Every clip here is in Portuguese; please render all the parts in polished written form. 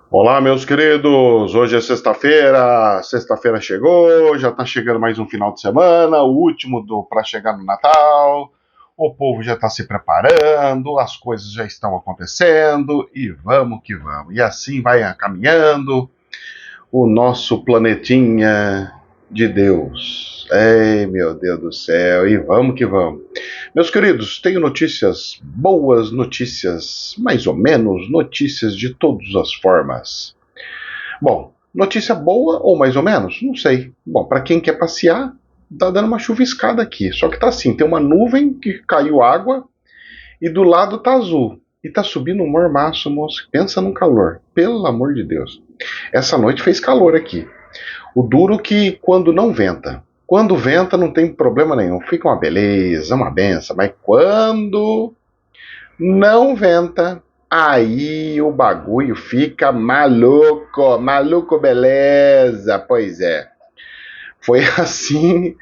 Olá, meus queridos. Hoje é sexta-feira. Sexta-feira chegou, já está chegando mais um final de semana, o último para chegar no Natal. O povo já está se preparando, as coisas já estão acontecendo e vamos que vamos. E assim vai caminhando o nosso planetinha de Deus. Ei, meu Deus do céu, e vamos que vamos. Meus queridos, tenho notícias boas, notícias mais ou menos, notícias de todas as formas. Bom, notícia boa ou mais ou menos? Não sei. Bom, para quem quer passear, tá dando uma chuviscada aqui. Só que tá assim, tem uma nuvem que caiu água e do lado tá azul. E tá subindo um mormaço, moço. Pensa num calor. Pelo amor de Deus. Essa noite fez calor aqui. O duro que quando não venta. Quando venta não tem problema nenhum. Fica uma beleza, uma benção. Mas quando não venta, aí o bagulho fica maluco. Maluco beleza. Pois é. Foi assim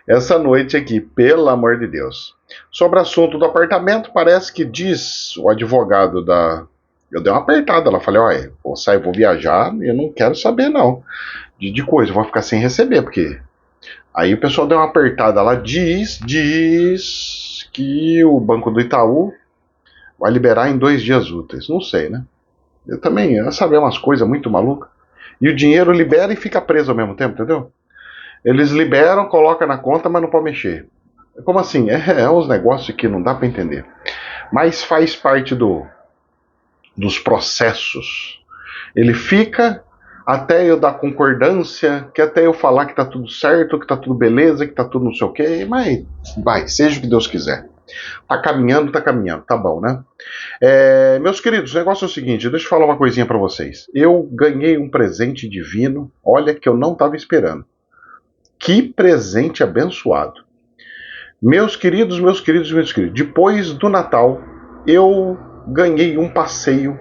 essa noite aqui, pelo amor de Deus. Sobre o assunto do apartamento, parece que diz o advogado da. Eu dei uma apertada lá, falei, olha, vou sair, vou viajar, eu não quero saber não de coisa, eu vou ficar sem receber, porque aí o pessoal deu uma apertada lá, diz que o Banco do Itaú vai liberar em 2 dias úteis, não sei, né? Eu também, eu saber umas coisas muito malucas. E o dinheiro libera e fica preso ao mesmo tempo, entendeu? Eles liberam, colocam na conta, mas não pode mexer. Como assim? É uns negócios que não dá para entender. Mas faz parte dos processos. Ele fica até eu dar concordância, que até eu falar que tá tudo certo, que tá tudo beleza, que tá tudo não sei o quê, mas vai, seja o que Deus quiser. Tá caminhando, tá bom, né? Meus queridos, o negócio é o seguinte, deixa eu falar uma coisinha para vocês. Eu ganhei um presente divino, olha que eu não tava esperando. Que presente abençoado. Meus queridos, meus queridos, meus queridos, depois do Natal, eu ganhei um passeio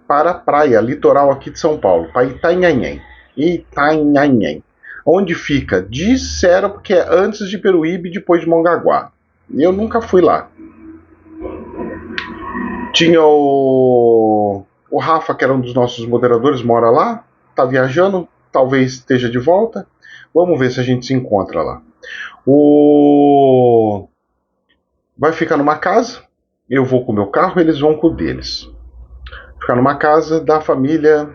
para a praia litoral aqui de São Paulo, para Itanhaém. Itanhaém. Onde fica? Disseram que é antes de Peruíbe e depois de Mongaguá. Eu nunca fui lá. Tinha o Rafa, que era um dos nossos moderadores, mora lá, tá viajando, talvez esteja de volta. Vamos ver se a gente se encontra lá. Vai ficar numa casa, eu vou com o meu carro, eles vão com o deles. Ficar numa casa da família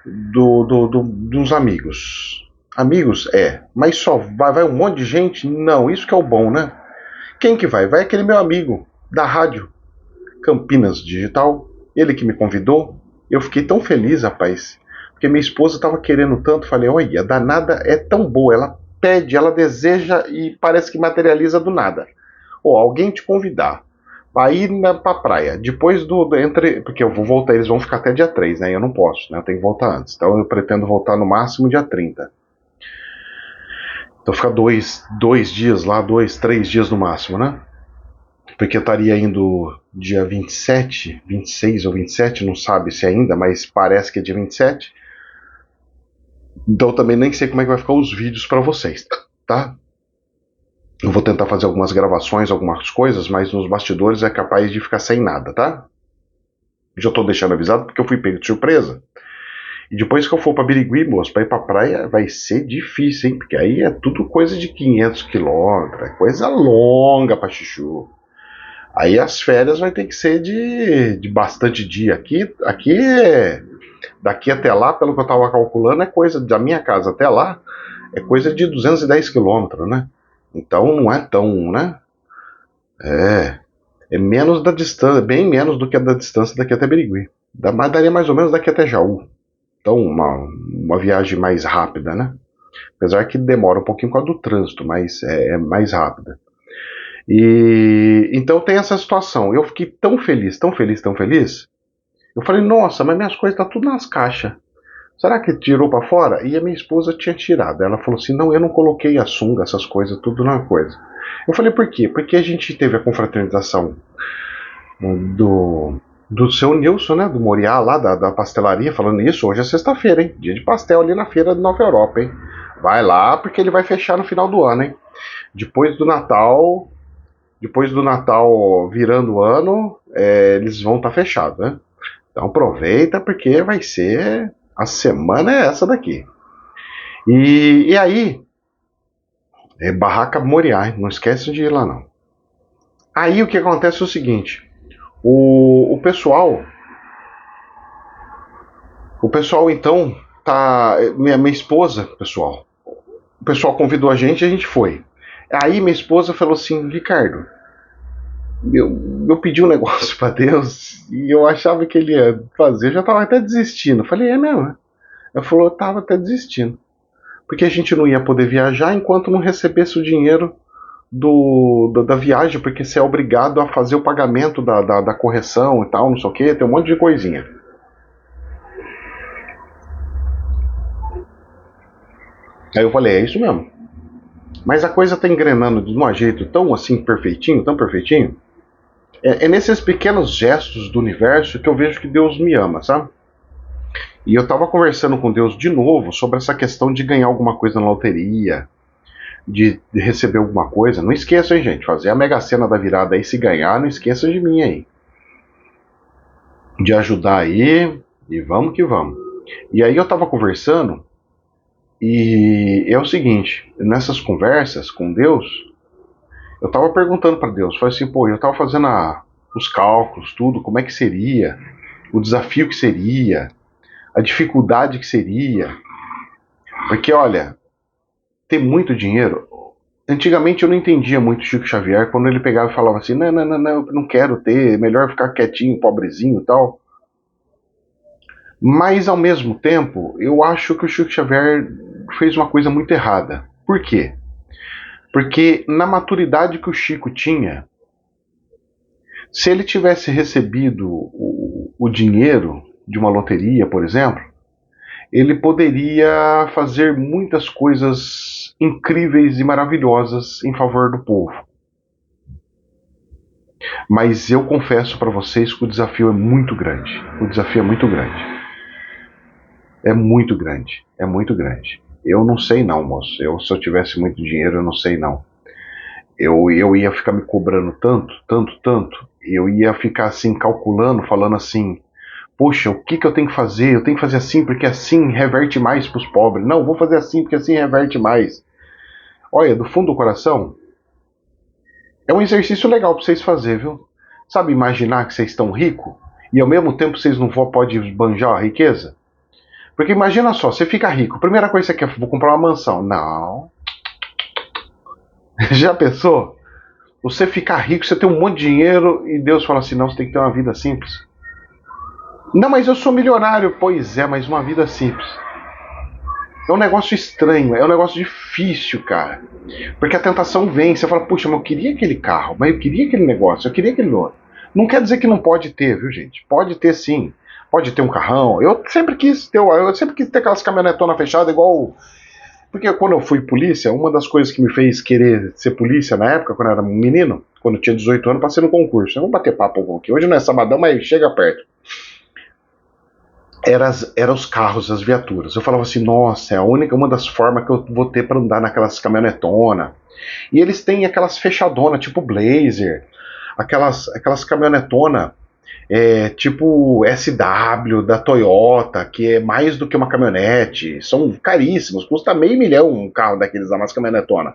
dos amigos. Amigos, mas só vai um monte de gente? Não, isso que é o bom, né? Quem que vai? Vai aquele meu amigo da rádio Campinas Digital, ele que me convidou. Eu fiquei tão feliz, rapaz, porque minha esposa estava querendo tanto. Falei, olha, a danada é tão boa, ela pede, ela deseja e parece que materializa do nada. Ou alguém te convidar para ir pra praia, depois porque eu vou voltar, eles vão ficar até dia 3, né? Eu não posso, né? Eu tenho que voltar antes. Então eu pretendo voltar no máximo dia 30. Então ficar dois dias lá, 3 dias no máximo, né? Porque eu estaria indo dia 27, 26 ou 27, não sabe se ainda, mas parece que é dia 27. Então eu também nem sei como é que vai ficar os vídeos para vocês, tá? Eu vou tentar fazer algumas gravações, algumas coisas, mas nos bastidores é capaz de ficar sem nada, tá? Já tô deixando avisado porque eu fui pego de surpresa. E depois que eu for pra Birigui, moço, pra ir pra praia vai ser difícil, hein? Porque aí é tudo coisa de 500 quilômetros, é coisa longa pra chuchu. Aí as férias vai ter que ser de bastante dia. Aqui daqui até lá, pelo que eu tava calculando, é coisa da minha casa até lá, é coisa de 210 quilômetros, né? Então não é tão, né? É, é menos da distância, bem menos do que a da distância daqui até Birigui. Daria mais ou menos daqui até Jaú. Então, uma viagem mais rápida, né? Apesar que demora um pouquinho por causa do trânsito, mas é mais rápida. E então tem essa situação. Eu fiquei tão feliz, tão feliz, tão feliz. Eu falei, nossa, mas minhas coisas estão tudo nas caixas. Será que tirou para fora? E a minha esposa tinha tirado. Ela falou assim, não, eu não coloquei a sunga, essas coisas, tudo na coisa. Eu falei, por quê? Porque a gente teve a confraternização do seu Nilson, né, do Moriá, lá da pastelaria, falando isso. Hoje é sexta-feira, hein, dia de pastel ali na feira de Nova Europa, hein. Vai lá, porque ele vai fechar no final do ano, hein. Depois do Natal virando o ano, eles vão estar fechados, né. Então aproveita porque vai ser... A semana é essa daqui. E aí... Barraca Moriá, não esquece de ir lá não. Aí o que acontece é o seguinte... O pessoal... O pessoal então... Tá, minha esposa, pessoal... O pessoal convidou a gente foi. Aí minha esposa falou assim, Ricardo, eu pedi um negócio para Deus e eu achava que ele ia fazer, eu já tava até desistindo. Eu falei, é mesmo? Ela falou, eu tava até desistindo. Porque a gente não ia poder viajar enquanto não recebesse o dinheiro da viagem, porque você é obrigado a fazer o pagamento da correção e tal, não sei o que, tem um monte de coisinha. Aí eu falei, é isso mesmo. Mas a coisa tá engrenando de um jeito tão assim perfeitinho, tão perfeitinho. É nesses pequenos gestos do universo que eu vejo que Deus me ama, sabe? E eu tava conversando com Deus de novo sobre essa questão de ganhar alguma coisa na loteria, de receber alguma coisa. Não esqueça, hein, gente, fazer a Mega Sena da virada aí, se ganhar, não esqueça de mim aí. De ajudar aí, e vamos que vamos. E aí eu tava conversando, e é o seguinte, nessas conversas com Deus, eu tava perguntando para Deus, falei assim, pô, eu tava fazendo os cálculos, tudo, como é que seria, o desafio que seria, a dificuldade que seria. Porque, olha, ter muito dinheiro. Antigamente eu não entendia muito Chico Xavier quando ele pegava e falava assim: não, não, não, não, eu não quero ter, melhor ficar quietinho, pobrezinho e tal. Mas ao mesmo tempo, eu acho que o Chico Xavier fez uma coisa muito errada. Por quê? Porque na maturidade que o Chico tinha, se ele tivesse recebido o dinheiro de uma loteria, por exemplo, ele poderia fazer muitas coisas incríveis e maravilhosas em favor do povo. Mas eu confesso para vocês que o desafio é muito grande. O desafio é muito grande. É muito grande. É muito grande. Eu não sei não, moço. Se eu tivesse muito dinheiro, eu não sei não. Eu ia ficar me cobrando tanto, tanto, tanto. Eu ia ficar assim, calculando, falando assim, poxa, o que eu tenho que fazer? Eu tenho que fazer assim porque assim reverte mais para os pobres. Não, vou fazer assim porque assim reverte mais. Olha, do fundo do coração, é um exercício legal para vocês fazerem, viu? Sabe imaginar que vocês estão ricos e ao mesmo tempo vocês não podem banjar a riqueza? Porque imagina só, você fica rico, primeira coisa que você quer, vou comprar uma mansão. Não. Já pensou? Você ficar rico, você tem um monte de dinheiro e Deus fala assim, não, você tem que ter uma vida simples. Não, mas eu sou milionário. Pois é, mas uma vida simples. É um negócio estranho, é um negócio difícil, cara. Porque a tentação vem, você fala, puxa, mas eu queria aquele carro, mas eu queria aquele negócio, eu queria aquele outro. Não quer dizer que não pode ter, viu, gente? Pode ter sim. Pode ter um carrão. Eu sempre quis ter aquelas caminhonetonas fechadas igual. Porque quando eu fui polícia, uma das coisas que me fez querer ser polícia na época, quando eu era um menino, quando eu tinha 18 anos, passei no concurso. Vamos bater papo aqui. Hoje não é sabadão, mas chega perto. Era os carros, as viaturas. Eu falava assim, nossa, é uma das formas que eu vou ter para andar naquelas caminhonetonas. E eles têm aquelas fechadonas, tipo Blazer, aquelas caminhonetonas, tipo SW da Toyota, que é mais do que uma caminhonete. São caríssimos, custa $500.000 um carro daqueles, umas caminhonetonas.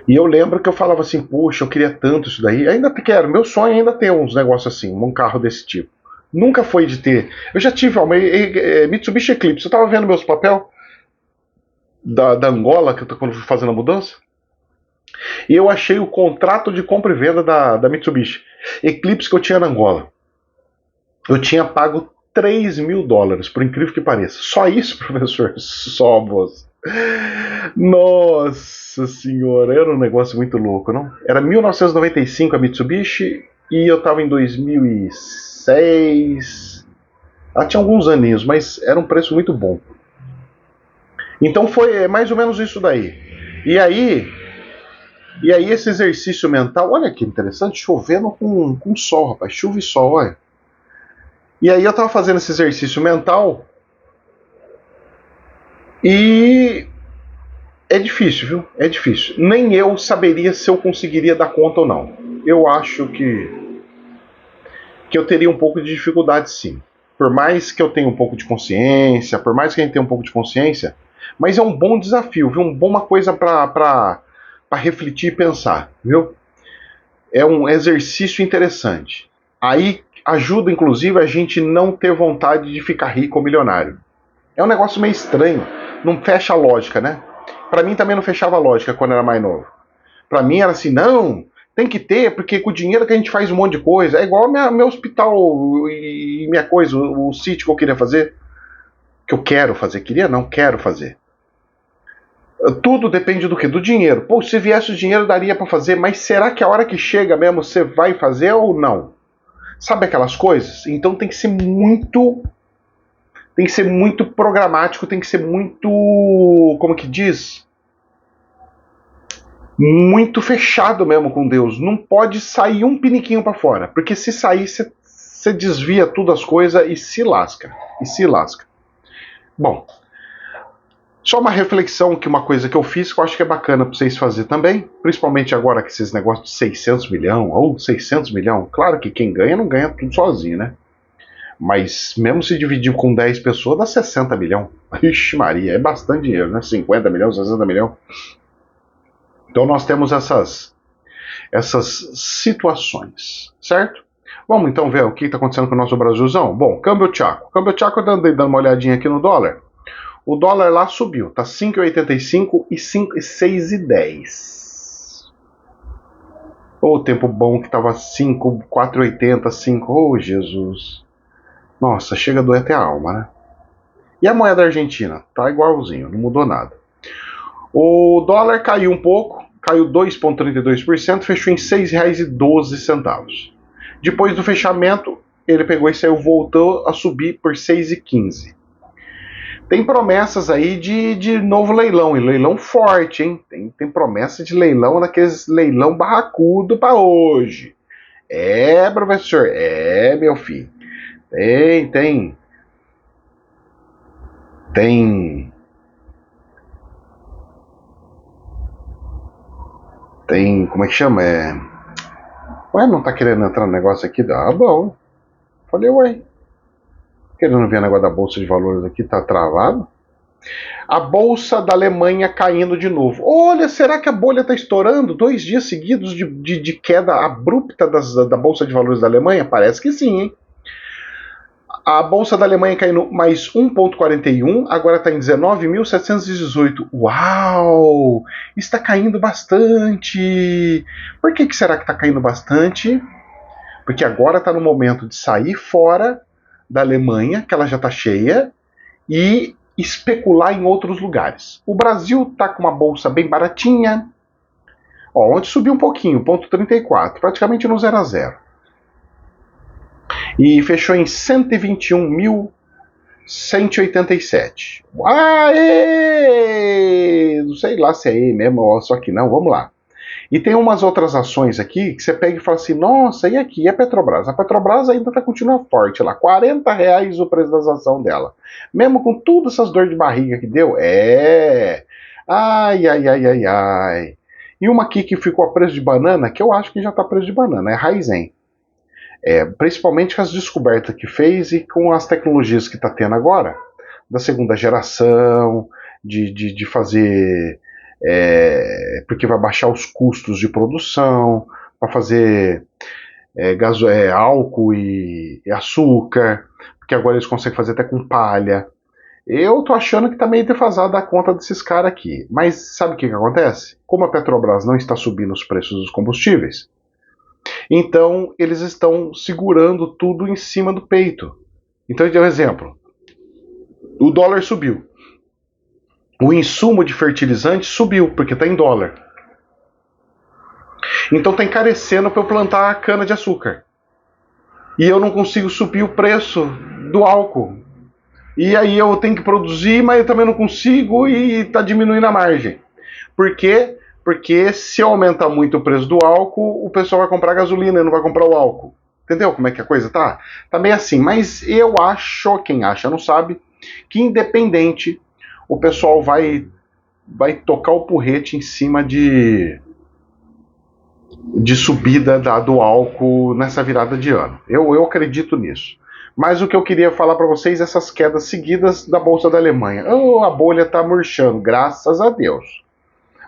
E eu lembro que eu falava assim, poxa, eu queria tanto isso daí. Ainda quero, meu sonho é ainda ter uns negócios assim, um carro desse tipo. Nunca foi de ter. Eu já tive uma Mitsubishi Eclipse. Eu tava vendo meus papéis da Angola, que eu tô fazendo a mudança. E eu achei o contrato de compra e venda da Mitsubishi Eclipse que eu tinha na Angola. Eu tinha pago $3.000, por incrível que pareça. Só isso, professor? Só, moço. Nossa senhora, era um negócio muito louco, não? Era 1995 a Mitsubishi e eu tava em 2006. Ela tinha alguns aninhos, mas era um preço muito bom. Então foi mais ou menos isso daí. E aí esse exercício mental, olha que interessante, chovendo com sol, rapaz, chuva e sol, olha. E aí eu tava fazendo esse exercício mental e é difícil, viu? É difícil. Nem eu saberia se eu conseguiria dar conta ou não. Eu acho que que eu teria um pouco de dificuldade, sim. Por mais que eu tenha um pouco de consciência, por mais que a gente tenha um pouco de consciência, mas é um bom desafio, viu? Uma coisa para refletir e pensar, viu? É um exercício interessante. Aí ajuda, inclusive, a gente não ter vontade de ficar rico ou milionário. É um negócio meio estranho, não fecha a lógica, né? Para mim também não fechava a lógica quando era mais novo. Para mim era assim, não, tem que ter, porque com o dinheiro que a gente faz um monte de coisa. É igual meu hospital e minha coisa, o sítio que eu queria fazer. Que eu quero fazer. Queria? Não, quero fazer. Tudo depende do quê? Do dinheiro. Pô, se viesse o dinheiro daria para fazer, mas será que a hora que chega mesmo você vai fazer ou não? Sabe aquelas coisas? Então tem que ser muito programático, tem que ser muito, como que diz? Muito fechado mesmo com Deus. Não pode sair um piniquinho para fora, porque se sair você desvia tudo as coisas e se lasca. E se lasca. Bom, só uma reflexão, que uma coisa que eu fiz que eu acho que é bacana para vocês fazerem também, principalmente agora que esses negócios de 600 milhões ou 600 milhões, claro que quem ganha não ganha tudo sozinho, né? Mas mesmo se dividir com 10 pessoas dá 60 milhões. Ixi Maria, é bastante dinheiro, né? 50 milhões, 60 milhões. Então nós temos essas situações, certo? Vamos então ver o que está acontecendo com o nosso Brasilzão? Bom, câmbio tchaco. Câmbio tchaco, dando uma olhadinha aqui no dólar. O dólar lá subiu, tá 5,85 e 6,10. O tempo bom que tava 5, 4,80, 5. Oh, Jesus. Nossa, chega a doer até a alma, né? E a moeda argentina? Tá igualzinho, não mudou nada. O dólar caiu um pouco, caiu 2,32%, fechou em R$ 6,12. Depois do fechamento, ele pegou e saiu, voltou a subir por 6,15. Tem promessas aí de novo leilão, e leilão forte, hein? Tem promessa de leilão, naqueles leilão barracudo para hoje. É, professor, é, meu filho. Tem, como é que chama? Ué, não tá querendo entrar no negócio aqui? Ah, bom. Falei, ué. Querendo ver o negócio da Bolsa de Valores aqui, tá travado. A Bolsa da Alemanha caindo de novo. Olha, será que a bolha tá estourando? 2 dias seguidos de queda abrupta da Bolsa de Valores da Alemanha? Parece que sim, hein? A Bolsa da Alemanha caindo mais 1,41, agora está em 19.718. Uau! Está caindo bastante. Por que será que está caindo bastante? Porque agora está no momento de sair fora da Alemanha, que ela já está cheia, e especular em outros lugares. O Brasil está com uma bolsa bem baratinha. Ó, ontem subiu um pouquinho, 0,34, praticamente no 0 a 0. E fechou em 121.187. Aê! Não sei lá se é aí mesmo, só que não, vamos lá. E tem umas outras ações aqui que você pega e fala assim, nossa, e aqui? E a Petrobras? A Petrobras ainda continua forte lá, R$40 o preço das ações dela. Mesmo com todas essas dores de barriga que deu, ai. E uma aqui que ficou a preço de banana, que eu acho que já está a preço de banana, é Raizen. Principalmente com as descobertas que fez e com as tecnologias que está tendo agora, da segunda geração, de fazer, porque vai baixar os custos de produção, para fazer álcool e açúcar, porque agora eles conseguem fazer até com palha. Eu tô achando que tá meio defasado a conta desses caras aqui. Mas sabe o que acontece? Como a Petrobras não está subindo os preços dos combustíveis, então eles estão segurando tudo em cima do peito. Então, eu dei um exemplo. O dólar subiu. O insumo de fertilizante subiu, porque está em dólar. Então está encarecendo para eu plantar a cana de açúcar. E eu não consigo subir o preço do álcool. E aí eu tenho que produzir, mas eu também não consigo e está diminuindo a margem. Por quê? Porque se aumentar muito o preço do álcool, o pessoal vai comprar gasolina e não vai comprar o álcool. Entendeu como é que a coisa tá? Tá meio assim, mas eu acho, quem acha não sabe, que independente, o pessoal vai tocar o porrete em cima de subida do álcool nessa virada de ano. Eu acredito nisso. Mas o que eu queria falar para vocês é essas quedas seguidas da Bolsa da Alemanha. Oh, a bolha está murchando, graças a Deus.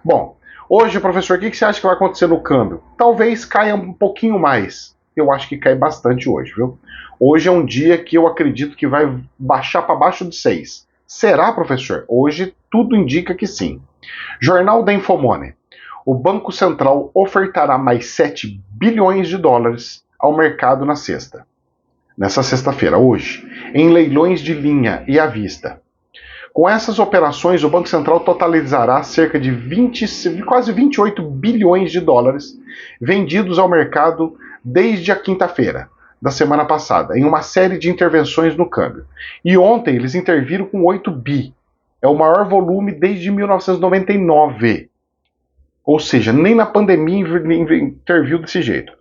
Bom, hoje, professor, o que você acha que vai acontecer no câmbio? Talvez caia um pouquinho mais. Eu acho que cai bastante hoje, viu? Hoje é um dia que eu acredito que vai baixar para baixo de 6. Será, professor? Hoje tudo indica que sim. Jornal da Infomoney. O Banco Central ofertará mais 7 bilhões de dólares ao mercado nessa sexta-feira, hoje, em leilões de linha e à vista. Com essas operações, o Banco Central totalizará cerca de quase 28 bilhões de dólares vendidos ao mercado desde a quinta-feira da semana passada, em uma série de intervenções no câmbio. E ontem eles interviram com 8 bi. É o maior volume desde 1999. Ou seja, nem na pandemia interviu desse jeito.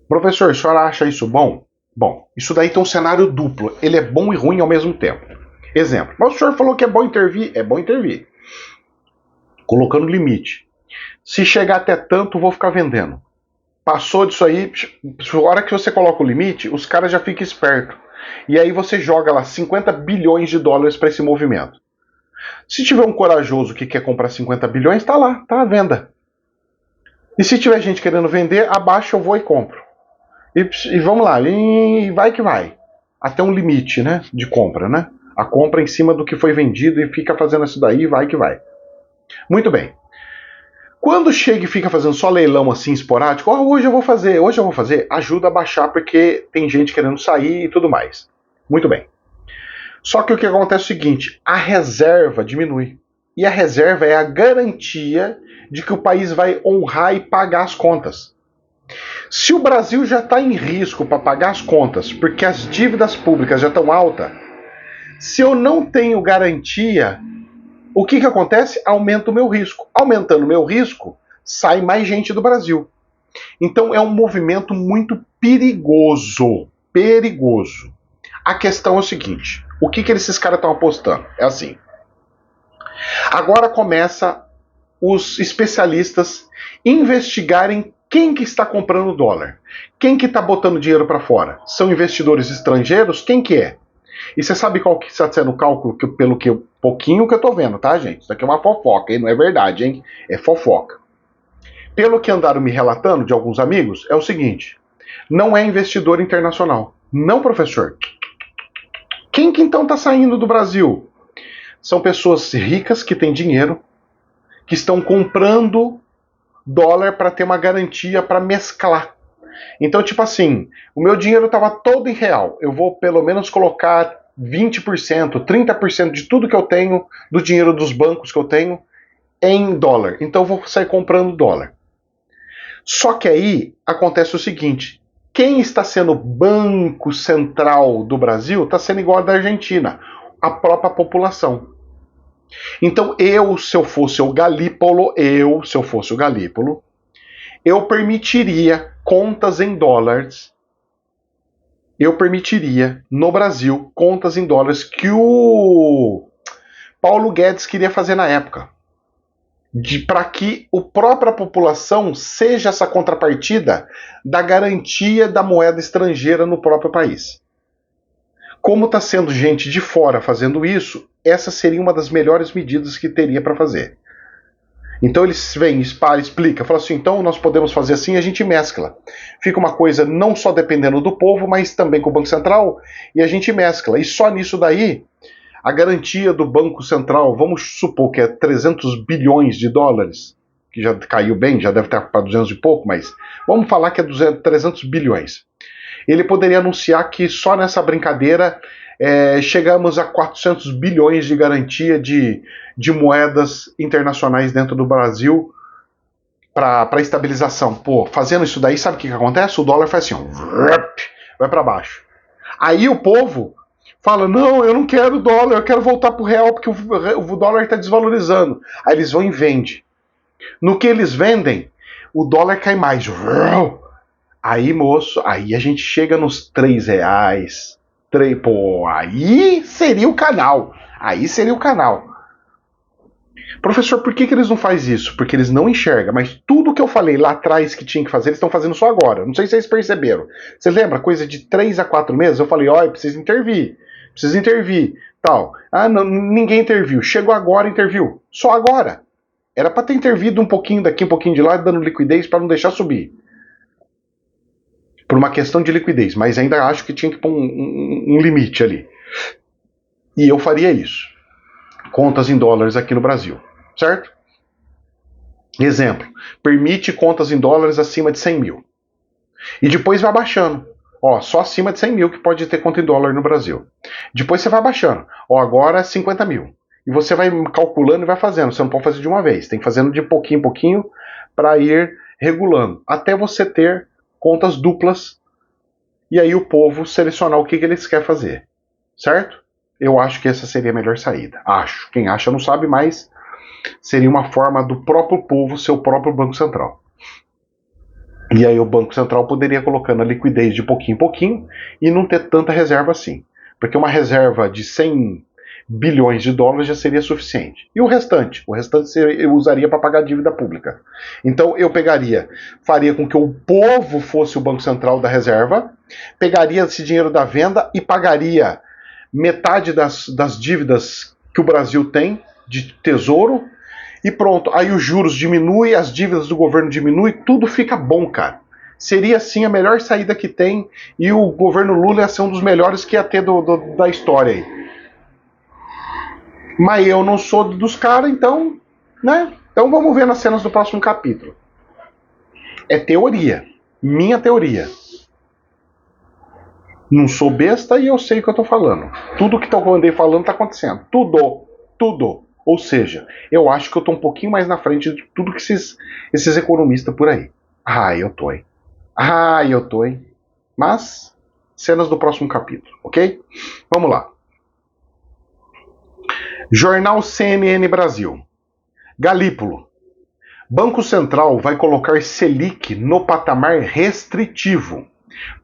Professor, a senhora acha isso bom? Bom, isso daí tem um cenário duplo. Ele é bom e ruim ao mesmo tempo. Exemplo, mas o senhor falou que é bom intervir? É bom intervir. Colocando limite. Se chegar até tanto, vou ficar vendendo. Passou disso aí, na hora que você coloca o limite, os caras já ficam espertos. E aí você joga lá 50 bilhões de dólares para esse movimento. Se tiver um corajoso que quer comprar 50 bilhões, tá lá, tá à venda. E se tiver gente querendo vender, abaixo eu vou e compro. E vamos lá, e vai que vai. Até um limite, né, de compra, né? A compra em cima do que foi vendido e fica fazendo isso daí, vai que vai. Muito bem. Quando chega e fica fazendo só leilão assim esporádico, hoje eu vou fazer, ajuda a baixar porque tem gente querendo sair e tudo mais. Muito bem. Só que o que acontece é o seguinte, a reserva diminui. E a reserva é a garantia de que o país vai honrar e pagar as contas. Se o Brasil já está em risco para pagar as contas, porque as dívidas públicas já estão altas, se eu não tenho garantia, o que acontece? Aumenta o meu risco. Aumentando o meu risco, sai mais gente do Brasil. Então é um movimento muito perigoso. Perigoso. A questão é o seguinte, o que esses caras estão apostando? É assim. Agora começa os especialistas investigarem quem que está comprando dólar. Quem que está botando dinheiro para fora? São investidores estrangeiros? Quem que é? E você sabe qual que está sendo o cálculo, pelo que pouquinho que eu estou vendo, tá, gente? Isso aqui é uma fofoca, hein? Não é verdade, hein? É fofoca. Pelo que andaram me relatando de alguns amigos, é o seguinte, não é investidor internacional. Não, professor. Quem que então está saindo do Brasil? São pessoas ricas que têm dinheiro, que estão comprando dólar para ter uma garantia para mesclar. Então, tipo assim, o meu dinheiro estava todo em real. Eu vou pelo menos colocar 20%, 30% de tudo que eu tenho, do dinheiro dos bancos que eu tenho, em dólar. Então eu vou sair comprando dólar. Só que aí acontece o seguinte, quem está sendo Banco Central do Brasil está sendo igual a da Argentina, a própria população. Então se eu fosse o Galípolo, eu permitiria contas em dólares, eu permitiria no Brasil contas em dólares que o Paulo Guedes queria fazer na época. Para que a própria população seja essa contrapartida da garantia da moeda estrangeira no próprio país. Como está sendo gente de fora fazendo isso, essa seria uma das melhores medidas que teria para fazer. Então eles vêm, explica, fala assim, então nós podemos fazer assim e a gente mescla. Fica uma coisa não só dependendo do povo, mas também com o Banco Central, e a gente mescla. E só nisso daí, a garantia do Banco Central, vamos supor que é 300 bilhões de dólares, que já caiu bem, já deve estar para 200 e pouco, mas vamos falar que é 300 bilhões. Ele poderia anunciar que só nessa brincadeira chegamos a 400 bilhões de garantia de moedas internacionais dentro do Brasil para estabilização. Pô, fazendo isso daí, sabe o que acontece? O dólar faz assim, vai para baixo. Aí o povo fala, não, eu não quero dólar, eu quero voltar pro real, porque o dólar está desvalorizando. Aí eles vão e vendem. No que eles vendem, o dólar cai mais. Aí, moço, aí a gente chega nos R$3. Pô, aí seria o canal. Professor, por que eles não fazem isso? Porque eles não enxergam, mas tudo que eu falei lá atrás que tinha que fazer, eles estão fazendo só agora. Não sei se vocês perceberam. Você lembra? Coisa de 3 a 4 meses, eu falei, ó, precisa intervir, tal. Ah, não, ninguém interviu. Chegou agora, interviu. Só agora. Era para ter intervido um pouquinho daqui, um pouquinho de lá, dando liquidez para não deixar subir. Por uma questão de liquidez, mas ainda acho que tinha que pôr um limite ali. E eu faria isso. Contas em dólares aqui no Brasil, certo? Exemplo, permite contas em dólares acima de 100 mil. E depois vai baixando. Ó, só acima de 100 mil que pode ter conta em dólar no Brasil. Depois você vai baixando. Ó, agora é 50 mil. E você vai calculando e vai fazendo. Você não pode fazer de uma vez. Tem que fazendo de pouquinho em pouquinho para ir regulando. Até você ter contas duplas. E aí o povo selecionar o que eles querem fazer. Certo? Eu acho que essa seria a melhor saída. Acho. Quem acha não sabe, mas seria uma forma do próprio povo ser o próprio Banco Central. E aí o Banco Central poderia colocando a liquidez de pouquinho em pouquinho e não ter tanta reserva assim. Porque uma reserva de 100 bilhões de dólares já seria suficiente. E o restante? O restante eu usaria para pagar a dívida pública. Então eu faria com que o povo fosse o Banco Central da reserva, pegaria esse dinheiro da venda e pagaria metade das dívidas que o Brasil tem de tesouro e pronto. Aí os juros diminuem, as dívidas do governo diminuem, tudo fica bom, cara. Seria assim a melhor saída que tem e o governo Lula ia ser um dos melhores que ia ter da história aí. Mas eu não sou dos caras, então, né? Então vamos ver nas cenas do próximo capítulo. É teoria. Minha teoria. Não sou besta e eu sei o que eu tô falando. Tudo que eu andei falando tá acontecendo. Tudo. Ou seja, eu acho que eu tô um pouquinho mais na frente de tudo que esses economistas por aí. Eu tô, hein? Mas, cenas do próximo capítulo, ok? Vamos lá. Jornal CNN Brasil. Galípolo. Banco Central vai colocar Selic no patamar restritivo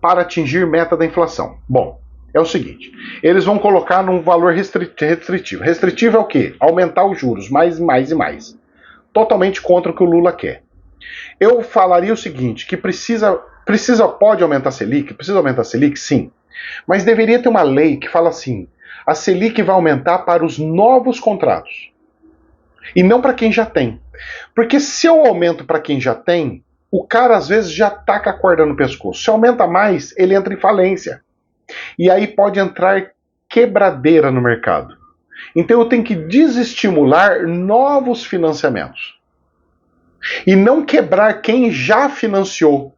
para atingir meta da inflação. Bom, é o seguinte, eles vão colocar num valor restritivo. Restritivo é o quê? Aumentar os juros, mais e mais. Totalmente contra o que o Lula quer. Eu falaria o seguinte, que pode aumentar a Selic? Precisa aumentar a Selic? Sim. Mas deveria ter uma lei que fala assim, a Selic vai aumentar para os novos contratos. E não para quem já tem. Porque se eu aumento para quem já tem, o cara às vezes já tá com a corda no pescoço. Se aumenta mais, ele entra em falência. E aí pode entrar quebradeira no mercado. Então eu tenho que desestimular novos financiamentos. E não quebrar quem já financiou.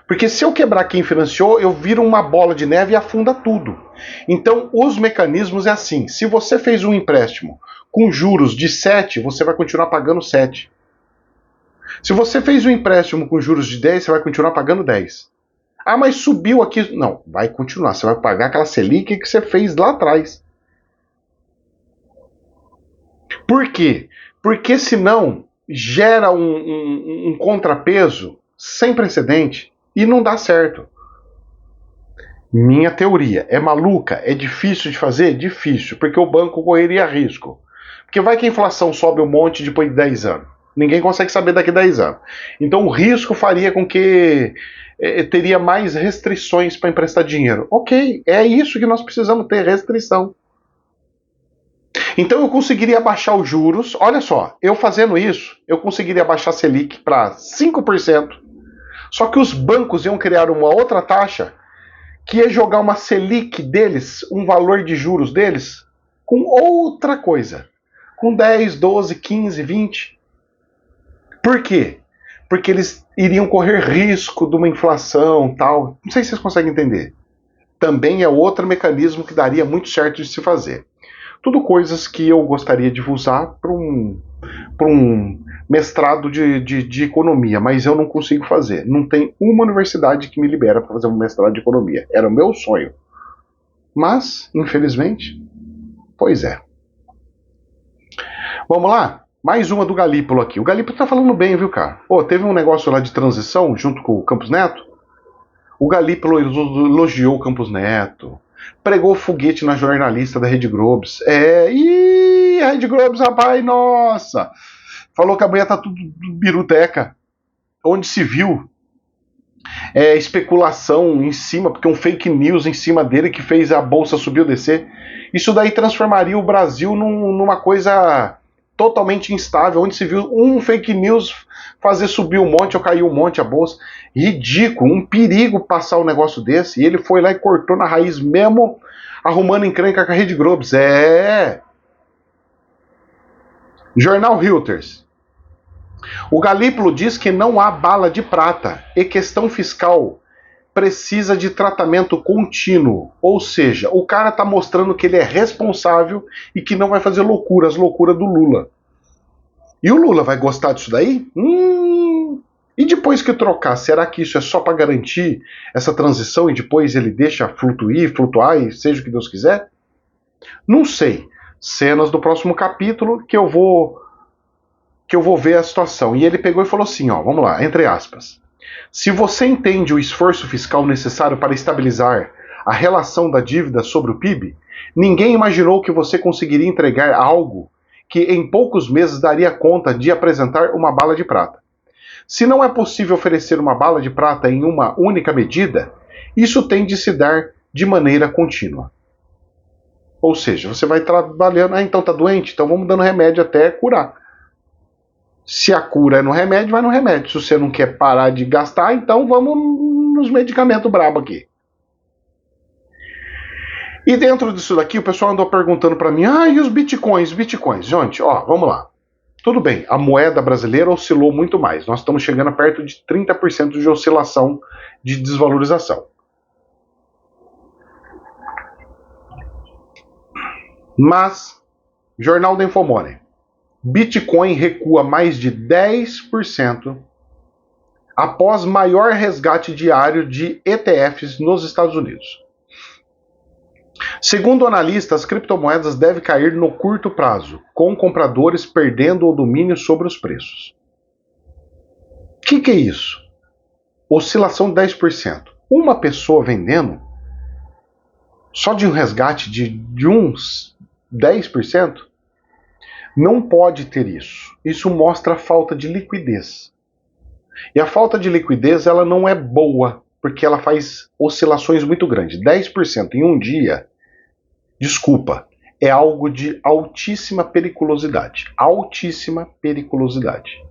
Porque se eu quebrar quem financiou, eu viro uma bola de neve e afunda tudo. Então os mecanismos é assim, se você fez um empréstimo com juros de 7, você vai continuar pagando 7. Se você fez um empréstimo com juros de 10, você vai continuar pagando 10. Ah, mas subiu aqui. Não, vai continuar. Você vai pagar aquela Selic que você fez lá atrás. Por quê? Porque senão gera um contrapeso sem precedente e não dá certo. Minha teoria é maluca? É difícil de fazer? Difícil, porque o banco correria risco. Porque vai que a inflação sobe um monte depois de 10 anos. Ninguém consegue saber daqui a 10 anos. Então o risco faria com que teria mais restrições para emprestar dinheiro. Ok, é isso que nós precisamos ter, restrição. Então eu conseguiria baixar os juros. Olha só, eu fazendo isso, eu conseguiria baixar a Selic para 5%. Só que os bancos iam criar uma outra taxa que ia jogar uma Selic deles, um valor de juros deles, com outra coisa. Com 10, 12, 15, 20. Por quê? Porque eles iriam correr risco de uma inflação tal. Não sei se vocês conseguem entender. Também é outro mecanismo que daria muito certo de se fazer. Tudo coisas que eu gostaria de usar para um mestrado de economia, mas eu não consigo fazer. Não tem uma universidade que me libera para fazer um mestrado de economia. Era o meu sonho. Mas, infelizmente, pois é. Vamos lá? Mais uma do Galípolo aqui. O Galípolo tá falando bem, viu, cara? Pô, teve um negócio lá de transição junto com o Campos Neto. O Galípolo elogiou o Campos Neto. Pregou foguete na jornalista da Rede Globo. E Ih, Rede Globo, rapaz, nossa! Falou que a mulher tá tudo biruteca. Onde se viu especulação em cima, porque um fake news em cima dele que fez a bolsa subir ou descer. Isso daí transformaria o Brasil numa coisa totalmente instável, onde se viu um fake news fazer subir um monte ou cair um monte a bolsa. Ridículo, um perigo passar um negócio desse. E ele foi lá e cortou na raiz mesmo, arrumando encrenca com a Rede Globo. Jornal Reuters. O Galípolo diz que não há bala de prata e questão fiscal precisa de tratamento contínuo. Ou seja, o cara está mostrando que ele é responsável e que não vai fazer loucuras do Lula. E o Lula vai gostar disso daí? E depois que trocar, será que isso é só para garantir essa transição e depois ele deixa flutuar e seja o que Deus quiser? Não sei. Cenas do próximo capítulo que eu vou ver a situação. E ele pegou e falou assim, ó, vamos lá, entre aspas. Se você entende o esforço fiscal necessário para estabilizar a relação da dívida sobre o PIB, ninguém imaginou que você conseguiria entregar algo que em poucos meses daria conta de apresentar uma bala de prata. Se não é possível oferecer uma bala de prata em uma única medida, isso tem de se dar de maneira contínua. Ou seja, você vai trabalhando, então tá doente, então vamos dando remédio até curar. Se a cura é no remédio, vai no remédio. Se você não quer parar de gastar, então vamos nos medicamentos brabo aqui. E dentro disso daqui, o pessoal andou perguntando para mim, e os bitcoins? Gente, ó, vamos lá. Tudo bem, a moeda brasileira oscilou muito mais. Nós estamos chegando a perto de 30% de oscilação de desvalorização. Mas, Jornal da Infomoney. Bitcoin recua mais de 10% após maior resgate diário de ETFs nos Estados Unidos. Segundo analistas, as criptomoedas devem cair no curto prazo, com compradores perdendo o domínio sobre os preços. O que é isso? Oscilação de 10%. Uma pessoa vendendo só de um resgate de uns 10%? Não pode ter isso. Isso mostra a falta de liquidez. E a falta de liquidez ela não é boa, porque ela faz oscilações muito grandes. 10% em um dia, desculpa, é algo de altíssima periculosidade. Altíssima periculosidade.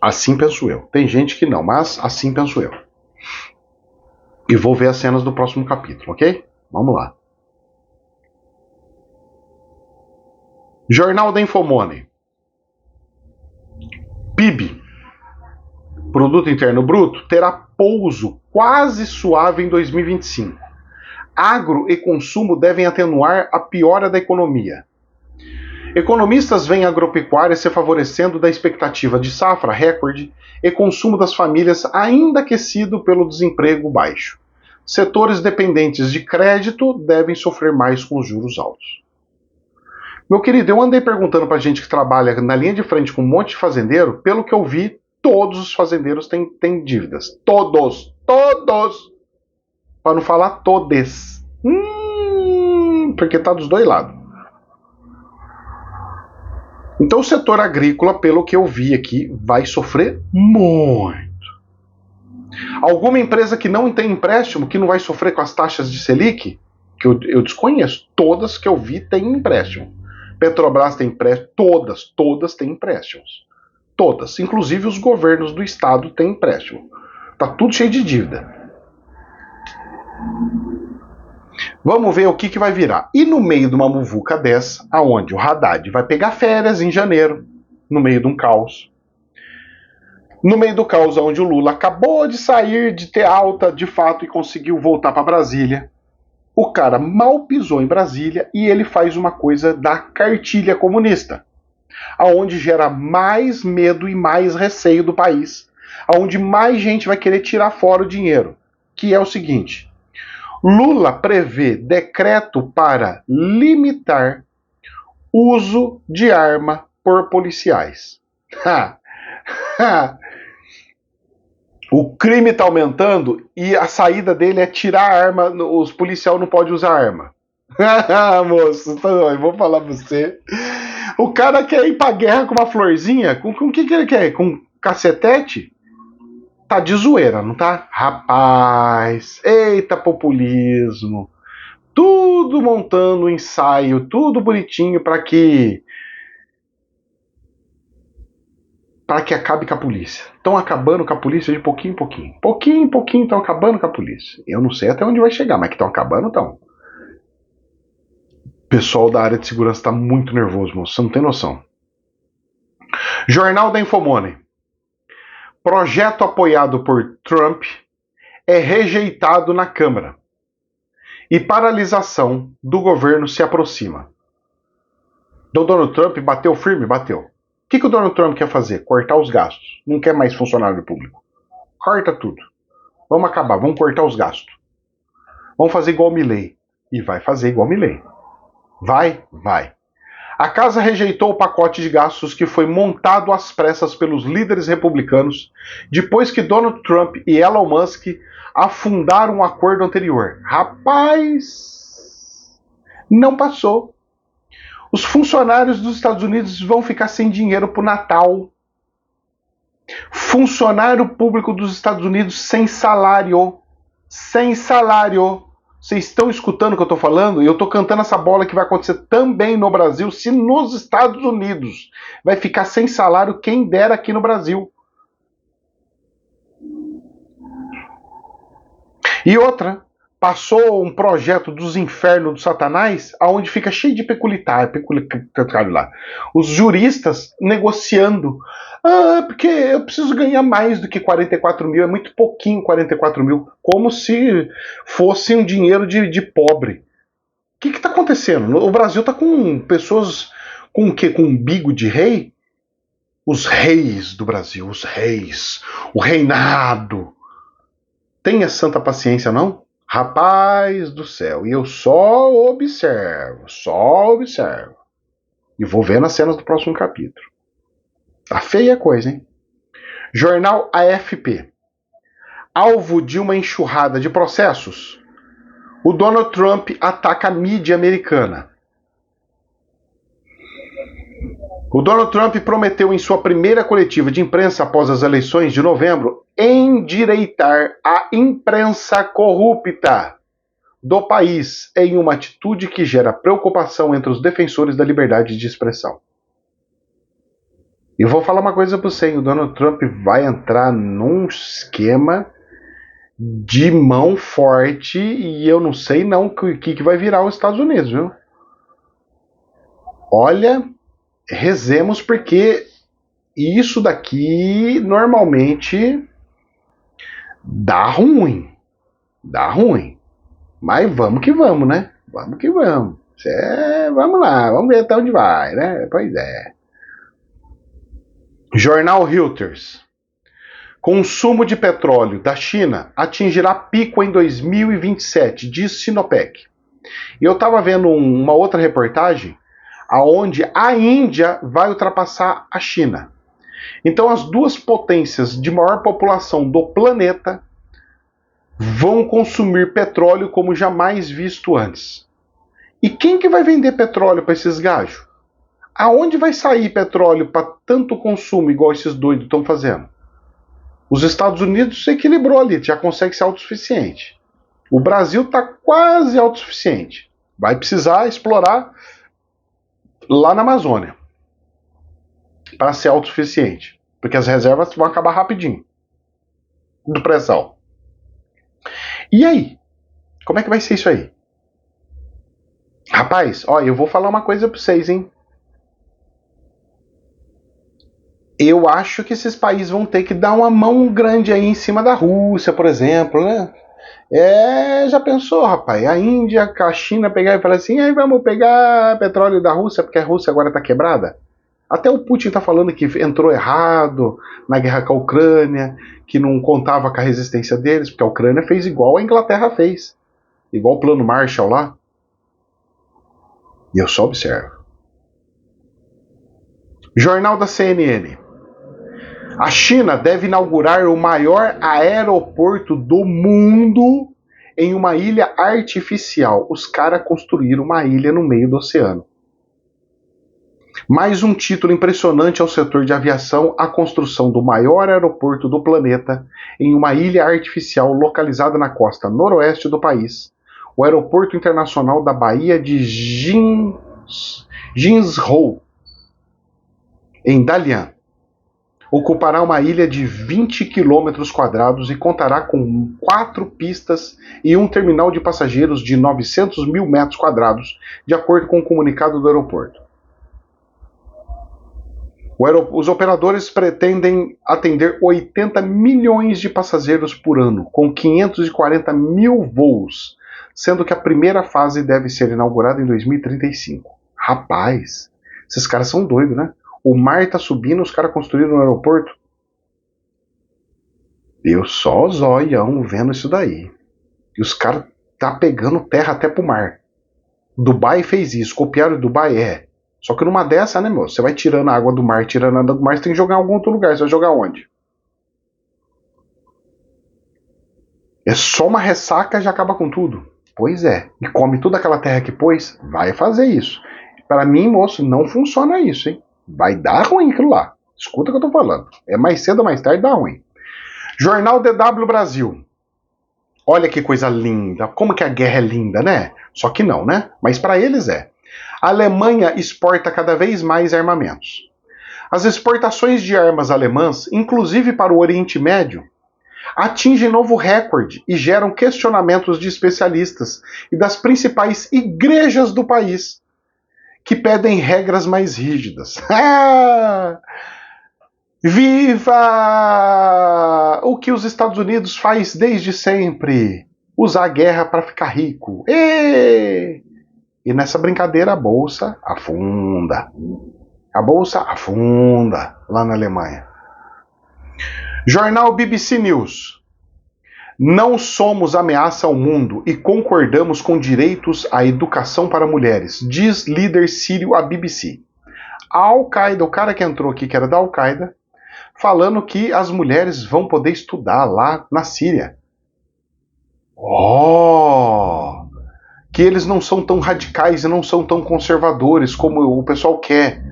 Assim penso eu. Tem gente que não, mas assim penso eu. E vou ver as cenas do próximo capítulo, ok? Vamos lá. Jornal da Infomoney. PIB, Produto Interno Bruto, terá pouso quase suave em 2025. Agro e consumo devem atenuar a piora da economia. Economistas veem a agropecuária se favorecendo da expectativa de safra recorde e consumo das famílias ainda aquecido pelo desemprego baixo. Setores dependentes de crédito devem sofrer mais com os juros altos. Meu querido, eu andei perguntando pra gente que trabalha na linha de frente com um monte de fazendeiro, pelo que eu vi, todos os fazendeiros têm dívidas. Todos! Para não falar todes. Porque tá dos dois lados. Então o setor agrícola, pelo que eu vi aqui, vai sofrer muito. Alguma empresa que não tem empréstimo, que não vai sofrer com as taxas de Selic, que eu desconheço, todas que eu vi têm empréstimo. Petrobras tem empréstimo, todas têm empréstimos. Todas, inclusive os governos do estado têm empréstimo. Tá tudo cheio de dívida. Vamos ver o que vai virar. E no meio de uma muvuca dessa, aonde o Haddad vai pegar férias em janeiro, no meio de um caos. No meio do caos onde o Lula acabou de sair, de ter alta de fato e conseguiu voltar para Brasília. O cara mal pisou em Brasília e ele faz uma coisa da cartilha comunista, aonde gera mais medo e mais receio do país, aonde mais gente vai querer tirar fora o dinheiro, que é o seguinte: Lula prevê decreto para limitar uso de arma por policiais. O crime está aumentando e a saída dele é tirar a arma, os policiais não podem usar arma. Moço, eu vou falar pra você. O cara quer ir pra guerra com uma florzinha? Com o que ele quer? Com cacetete? Tá de zoeira, não tá? Rapaz, eita populismo. Tudo montando um ensaio, tudo bonitinho para que acabe com a polícia. Estão acabando com a polícia de pouquinho em pouquinho. Pouquinho em pouquinho estão acabando com a polícia. Eu não sei até onde vai chegar, mas que estão acabando, estão. O pessoal da área de segurança está muito nervoso, moço. Você não tem noção. Jornal da Infomoney. Projeto apoiado por Trump é rejeitado na Câmara. E paralisação do governo se aproxima. O Donald Trump bateu firme? Bateu. O que o Donald Trump quer fazer? Cortar os gastos. Não quer mais funcionário público. Corta tudo. Vamos acabar, vamos cortar os gastos. Vamos fazer igual o Milley. E vai fazer igual o Milley. Vai. A casa rejeitou o pacote de gastos que foi montado às pressas pelos líderes republicanos depois que Donald Trump e Elon Musk afundaram um acordo anterior. Rapaz, não passou. Os funcionários dos Estados Unidos vão ficar sem dinheiro pro Natal. Funcionário público dos Estados Unidos sem salário. Sem salário. Vocês estão escutando o que eu estou falando? E eu estou cantando essa bola que vai acontecer também no Brasil, se nos Estados Unidos vai ficar sem salário, quem dera aqui no Brasil. E outra, passou um projeto dos infernos do Satanás, aonde fica cheio de peculiaridade lá. Os juristas negociando. Porque eu preciso ganhar mais do que 44 mil, é muito pouquinho 44 mil, como se fosse um dinheiro de pobre. O que está acontecendo? O Brasil está com pessoas com o quê? Com umbigo de rei? Os reis do Brasil, os reis, o reinado. Tenha santa paciência, não? Rapaz do céu, e eu só observo. E vou ver nas cenas do próximo capítulo. Tá feia a coisa, hein? Jornal AFP. Alvo de uma enxurrada de processos, o Donald Trump ataca a mídia americana. O Donald Trump prometeu em sua primeira coletiva de imprensa após as eleições de novembro endireitar a imprensa corrupta do país em uma atitude que gera preocupação entre os defensores da liberdade de expressão. E vou falar uma coisa para você, o Donald Trump vai entrar num esquema de mão forte e eu não sei não o que vai virar os Estados Unidos, viu? Olha, rezemos porque isso daqui normalmente dá ruim. Mas vamos que vamos, né? Vamos lá, vamos ver até onde vai, né? Pois é. Jornal Reuters. Consumo de petróleo da China atingirá pico em 2027, diz Sinopec. E eu estava vendo uma outra reportagem aonde a Índia vai ultrapassar a China. Então as duas potências de maior população do planeta vão consumir petróleo como jamais visto antes. E quem que vai vender petróleo para esses gajos? Aonde vai sair petróleo para tanto consumo igual esses doidos estão fazendo? Os Estados Unidos se equilibrou ali, já consegue ser autossuficiente. O Brasil está quase autossuficiente. Vai precisar explorar lá na Amazônia para ser autossuficiente, porque as reservas vão acabar rapidinho do pré-sal. E aí? Como é que vai ser isso aí? Rapaz, ó, eu vou falar uma coisa para vocês, hein? Eu acho que esses países vão ter que dar uma mão grande aí em cima da Rússia, por exemplo, né? Já pensou, rapaz? A Índia, a China pegar e falar assim, aí vamos pegar petróleo da Rússia, porque a Rússia agora tá quebrada? Até o Putin tá falando que entrou errado na guerra com a Ucrânia, que não contava com a resistência deles, porque a Ucrânia fez igual a Inglaterra fez. Igual o plano Marshall lá. E eu só observo. Jornal da CNN. A China deve inaugurar o maior aeroporto do mundo em uma ilha artificial. Os caras construíram uma ilha no meio do oceano. Mais um título impressionante ao setor de aviação: a construção do maior aeroporto do planeta em uma ilha artificial localizada na costa noroeste do país. O Aeroporto Internacional da Baía de Jinsrou, em Dalian, ocupará uma ilha de 20 km² e contará com 4 pistas e um terminal de passageiros de 900 mil metros quadrados, de acordo com o comunicado do aeroporto. Os operadores pretendem atender 80 milhões de passageiros por ano, com 540 mil voos, sendo que a primeira fase deve ser inaugurada em 2035. Rapaz, esses caras são doidos, né? O mar tá subindo, os caras construíram um aeroporto. Eu só zoião vendo isso daí. E os caras tá pegando terra até pro mar. Dubai fez isso, copiaram Dubai, Só que numa dessa, né, meu? Você vai tirando a água do mar, tirando a água do mar, você tem que jogar em algum outro lugar. Você vai jogar onde? É só uma ressaca e já acaba com tudo. Pois é. E come toda aquela terra que pôs? Vai fazer isso. Para mim, moço, não funciona isso, hein? Vai dar ruim aquilo lá. Escuta o que eu tô falando. É mais cedo ou mais tarde dá ruim. Jornal DW Brasil. Olha que coisa linda. Como que a guerra é linda, né? Só que não, né? Mas para eles é. A Alemanha exporta cada vez mais armamentos. As exportações de armas alemãs, inclusive para o Oriente Médio, atingem novo recorde e geram questionamentos de especialistas e das principais igrejas do país, que pedem regras mais rígidas. Viva o que os Estados Unidos faz desde sempre: usar a guerra para ficar rico. E nessa brincadeira a bolsa afunda. A bolsa afunda lá na Alemanha. Jornal BBC News. Não somos ameaça ao mundo e concordamos com direitos à educação para mulheres, diz líder sírio à BBC. A Al-Qaeda, o cara que entrou aqui, que era da Al-Qaeda, falando que as mulheres vão poder estudar lá na Síria. Que eles não são tão radicais e não são tão conservadores como o pessoal quer.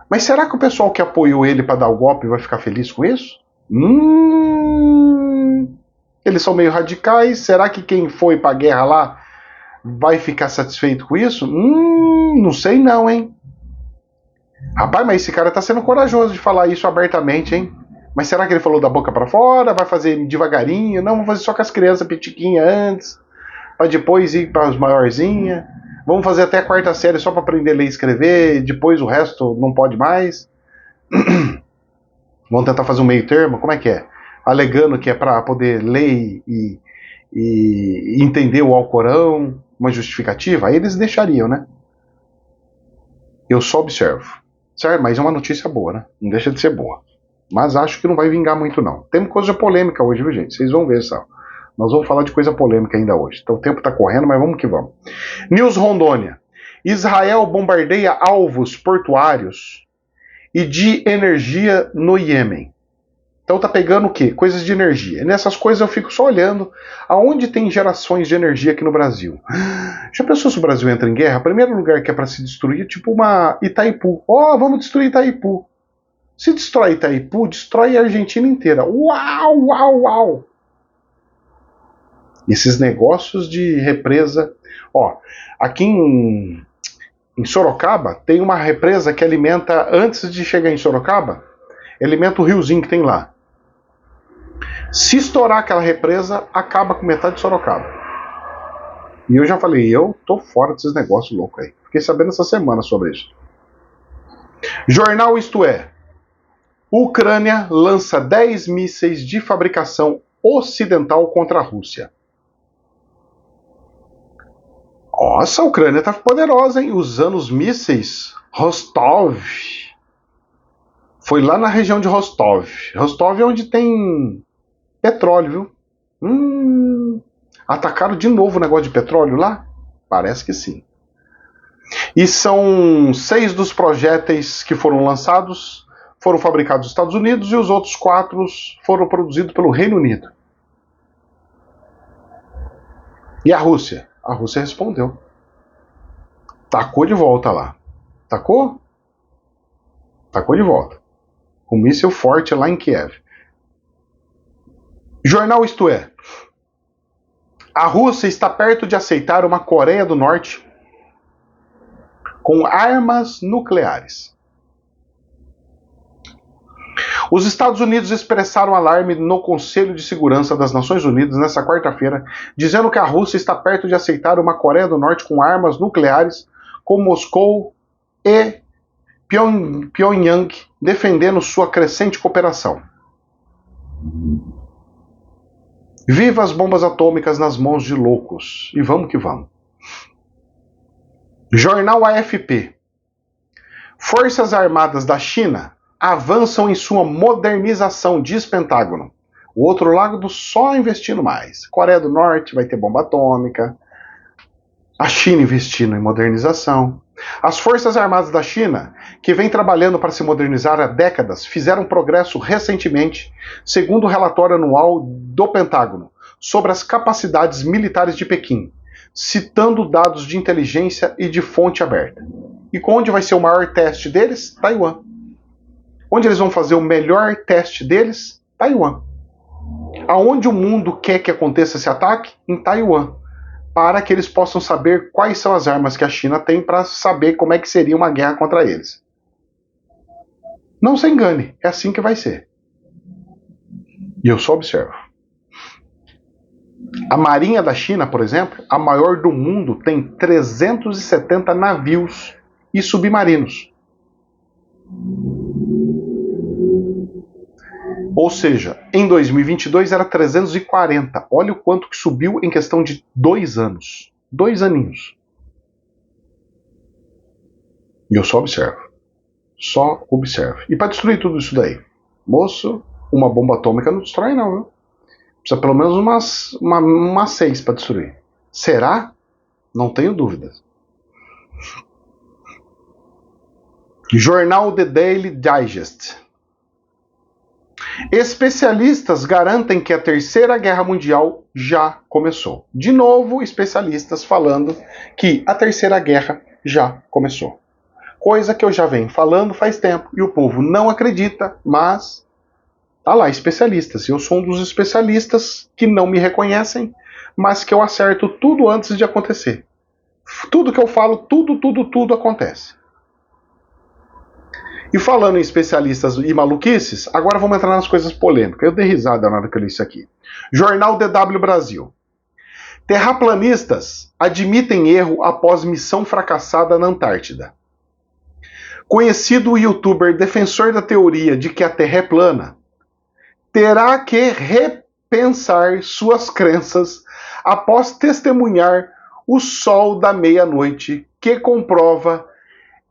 Mas será que o pessoal que apoiou ele para dar o golpe vai ficar feliz com isso? Eles são meio radicais. Será que quem foi para a guerra lá vai ficar satisfeito com isso? Não sei não, hein? Rapaz, mas esse cara tá sendo corajoso de falar isso abertamente, hein? Mas será que ele falou da boca para fora? Vai fazer devagarinho? Não, vamos fazer só com as crianças pitiquinhas antes, para depois ir para as maiorzinhas. Vamos fazer até a 4ª série só para aprender a ler e escrever, depois o resto não pode mais. Vamos tentar fazer um meio termo? Como é que é? Alegando que é para poder ler e entender o Alcorão, uma justificativa, aí eles deixariam, né? Eu só observo. Certo? Mas é uma notícia boa, né? Não deixa de ser boa. Mas acho que não vai vingar muito, não. Temos coisa polêmica hoje, viu, gente? Vocês vão ver só. Nós vamos falar de coisa polêmica ainda hoje. Então o tempo está correndo, mas vamos que vamos. News Rondônia. Israel bombardeia alvos portuários e de energia no Iêmen. Então tá pegando o quê? Coisas de energia. E nessas coisas eu fico só olhando aonde tem gerações de energia aqui no Brasil. Já pensou se o Brasil entra em guerra? O primeiro lugar que é para se destruir é tipo uma Itaipu. Vamos destruir Itaipu. Se destrói Itaipu, destrói a Argentina inteira. Uau! Esses negócios de represa. Aqui em Sorocaba tem uma represa que alimenta, antes de chegar em Sorocaba, alimenta o riozinho que tem lá. Se estourar aquela represa, acaba com metade de Sorocaba. E eu já falei, eu tô fora desses negócios loucos aí. Fiquei sabendo essa semana sobre isso. Jornal Isto É. Ucrânia lança 10 mísseis de fabricação ocidental contra a Rússia. Nossa, a Ucrânia tá poderosa, hein? Usando os mísseis Rostov. Foi lá na região de Rostov. Rostov é onde tem petróleo, viu? Atacaram de novo o negócio de petróleo lá? Parece que sim. E são 6 dos projéteis que foram lançados, foram fabricados nos Estados Unidos, e os outros 4 foram produzidos pelo Reino Unido. E a Rússia? A Rússia respondeu. Tacou de volta lá. Tacou? Tacou de volta. Um míssil forte lá em Kiev. Jornal Isto É. A Rússia está perto de aceitar uma Coreia do Norte com armas nucleares. Os Estados Unidos expressaram alarme no Conselho de Segurança das Nações Unidas nesta quarta-feira, dizendo que a Rússia está perto de aceitar uma Coreia do Norte com armas nucleares, com Moscou e Pyongyang defendendo sua crescente cooperação. Viva as bombas atômicas nas mãos de loucos. E vamos que vamos. Jornal AFP. Forças Armadas da China avançam em sua modernização, diz Pentágono. O outro lado só investindo mais. Coreia do Norte vai ter bomba atômica. A China investindo em modernização. As Forças Armadas da China, que vem trabalhando para se modernizar há décadas, fizeram progresso recentemente, segundo o relatório anual do Pentágono sobre as capacidades militares de Pequim, citando dados de inteligência e de fonte aberta. E onde vai ser o maior teste deles? Taiwan. Onde eles vão fazer o melhor teste deles? Taiwan. Aonde o mundo quer que aconteça esse ataque? Em Taiwan. Para que eles possam saber quais são as armas que a China tem para saber como é que seria uma guerra contra eles. Não se engane, é assim que vai ser. E eu só observo. A Marinha da China, por exemplo, a maior do mundo, tem 370 navios e submarinos. Ou seja, em 2022 era 340. Olha o quanto que subiu em questão de 2 anos. 2 aninhos. E eu só observo. Só observo. E para destruir tudo isso daí? Moço, uma bomba atômica não destrói não, viu? Precisa pelo menos umas 6 para destruir. Será? Não tenho dúvidas. Jornal The Daily Digest. Especialistas garantem que a Terceira Guerra Mundial já começou. De novo, especialistas falando que a Terceira Guerra já começou. Coisa que eu já venho falando faz tempo e o povo não acredita, mas tá lá, especialistas. Eu sou um dos especialistas que não me reconhecem, mas que eu acerto tudo antes de acontecer. Tudo que eu falo, tudo acontece. E falando em especialistas e maluquices, agora vamos entrar nas coisas polêmicas. Eu dei risada na hora que eu li isso aqui. Jornal DW Brasil. Terraplanistas admitem erro após missão fracassada na Antártida. Conhecido youtuber defensor da teoria de que a Terra é plana terá que repensar suas crenças após testemunhar o sol da meia-noite que comprova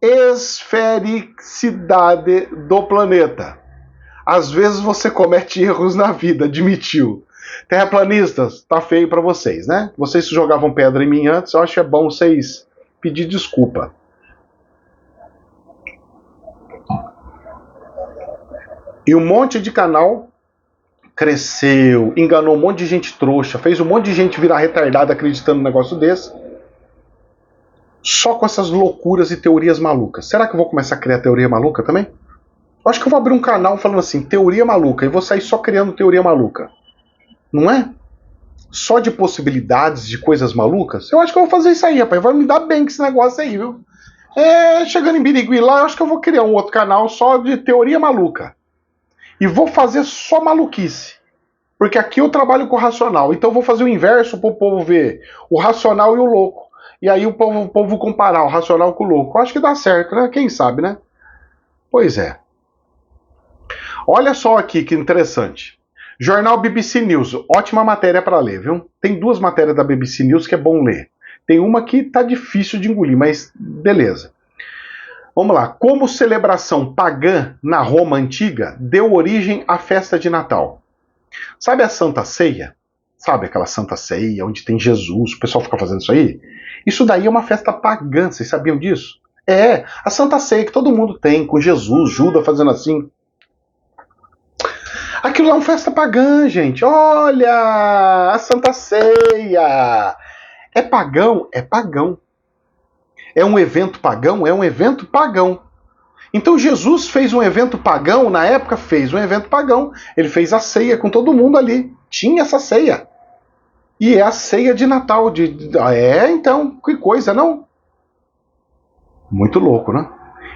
esfericidade do planeta. Às vezes você comete erros na vida, admitiu. Terraplanistas, tá feio pra vocês, né? Vocês jogavam pedra em mim antes, eu acho que é bom vocês pedir desculpa. E um monte de canal cresceu, enganou um monte de gente trouxa, fez um monte de gente virar retardada acreditando num negócio desse. Só com essas loucuras e teorias malucas. Será que eu vou começar a criar teoria maluca também? Eu acho que eu vou abrir um canal falando assim, teoria maluca, e vou sair só criando teoria maluca. Não é? Só de possibilidades de coisas malucas? Eu acho que eu vou fazer isso aí, rapaz. Vai me dar bem com esse negócio aí, viu? Chegando em Birigui lá, eu acho que eu vou criar um outro canal só de teoria maluca. E vou fazer só maluquice. Porque aqui eu trabalho com o racional. Então eu vou fazer o inverso para o povo ver o racional e o louco. E aí o povo comparar o racional com o louco. Eu acho que dá certo, né? Quem sabe, né? Pois é. Olha só aqui que interessante. Jornal BBC News. Ótima matéria para ler, viu? Tem 2 matérias da BBC News que é bom ler. Tem uma que tá difícil de engolir, mas beleza. Vamos lá. Como celebração pagã na Roma Antiga deu origem à festa de Natal. Sabe a Santa Ceia? Sabe aquela Santa Ceia onde tem Jesus? O pessoal fica fazendo isso aí? Isso daí é uma festa pagã, vocês sabiam disso? A Santa Ceia que todo mundo tem, com Jesus, Judas fazendo assim. Aquilo lá é uma festa pagã, gente. Olha, a Santa Ceia. É pagão? É pagão. É um evento pagão? É um evento pagão. Então Jesus fez um evento pagão, na época fez um evento pagão. Ele fez a ceia com todo mundo ali. Tinha essa ceia. E é a ceia de Natal. Então, que coisa, não? Muito louco, né?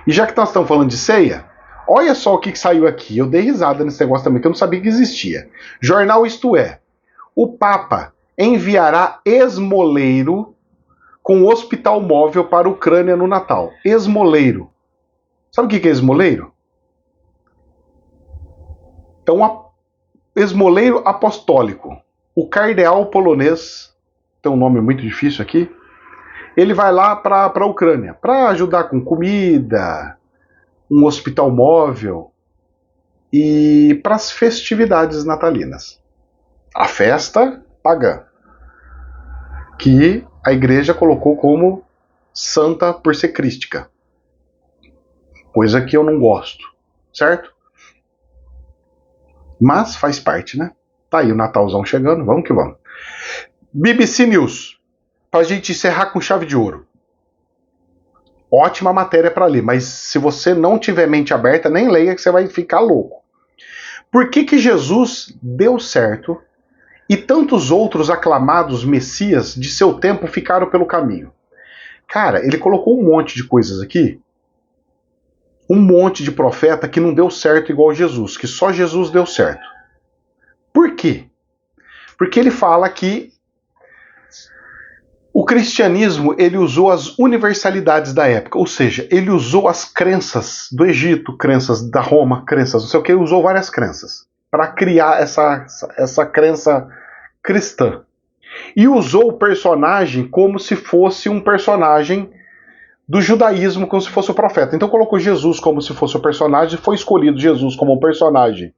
E já que nós estamos falando de ceia, olha só o que saiu aqui. Eu dei risada nesse negócio também, que eu não sabia que existia. Jornal Isto É. O Papa enviará esmoleiro com hospital móvel para a Ucrânia no Natal. Esmoleiro. Sabe o que é esmoleiro? É um esmoleiro apostólico. O cardeal polonês, tem um nome muito difícil aqui, ele vai lá para a Ucrânia para ajudar com comida, um hospital móvel e para as festividades natalinas. A festa pagã, que a igreja colocou como santa por ser crística. Coisa que eu não gosto, certo? Mas faz parte, né? Tá aí o Natalzão chegando, vamos que vamos. BBC News, pra gente encerrar com chave de ouro. Ótima matéria para ler, mas se você não tiver mente aberta, nem leia que você vai ficar louco. Por que Jesus deu certo e tantos outros aclamados messias de seu tempo ficaram pelo caminho? Cara, ele colocou um monte de coisas aqui, um monte de profeta que não deu certo igual Jesus, que só Jesus deu certo. Por quê? Porque ele fala que o cristianismo ele usou as universalidades da época, ou seja, ele usou as crenças do Egito, crenças da Roma, crenças não sei o que, usou várias crenças para criar essa crença cristã. E usou o personagem como se fosse um personagem do judaísmo, como se fosse o profeta. Então colocou Jesus como se fosse o personagem, foi escolhido Jesus como um personagem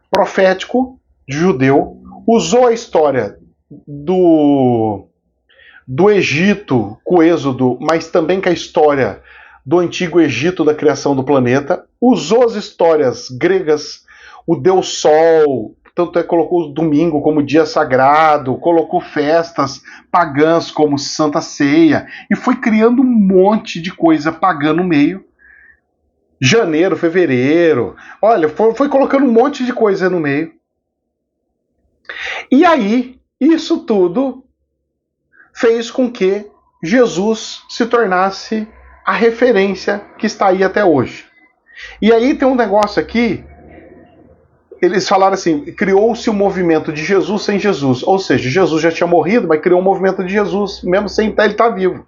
profético, judeu, usou a história do Egito com o Êxodo, mas também com a história do Antigo Egito, da criação do planeta, usou as histórias gregas, o Deus Sol, tanto é que colocou o domingo como dia sagrado, colocou festas pagãs como Santa Ceia, e foi criando um monte de coisa pagã no meio. Janeiro, fevereiro, olha, foi colocando um monte de coisa no meio. E aí, isso tudo fez com que Jesus se tornasse a referência que está aí até hoje. E aí tem um negócio aqui, eles falaram assim, criou-se o movimento de Jesus sem Jesus, ou seja, Jesus já tinha morrido, mas criou um movimento de Jesus, mesmo sem ele estar vivo.